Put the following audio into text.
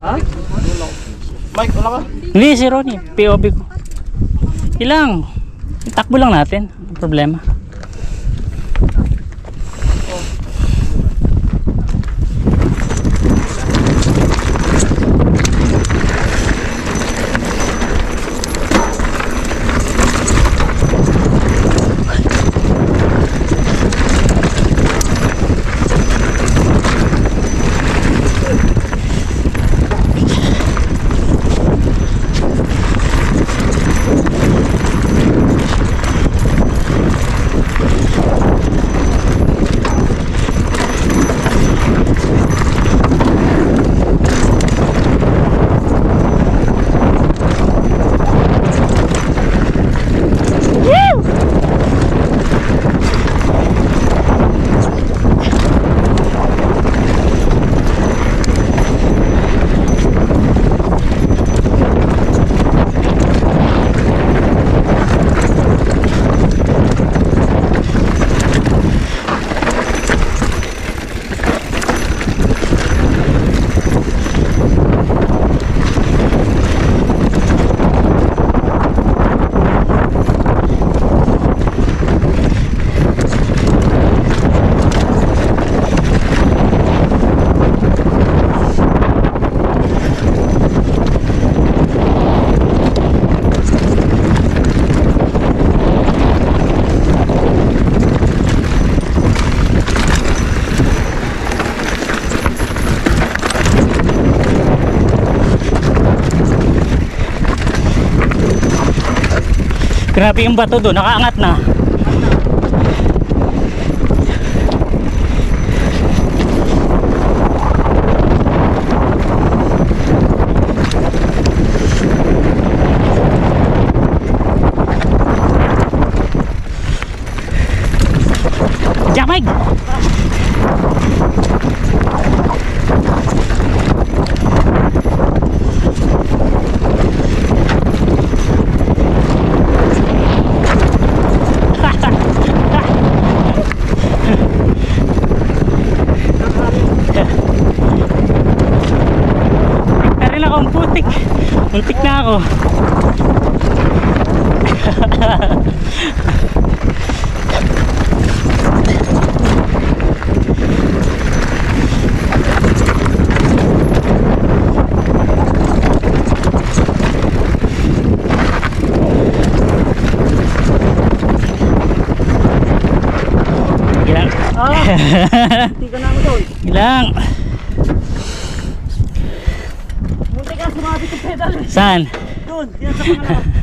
Ha? Mike, wala ka? Hindi, si Ronnie. POV ko. Ilang. Itakbo lang natin. Ang problema. Grabe yung bato doon, nakaangat na. Jamag! Muntik na ako. Ilang. Hindi ka na ako doon. Ilang. Muntik ka sumabit yung pedal. Saan? Doon, yan sa pangalawa.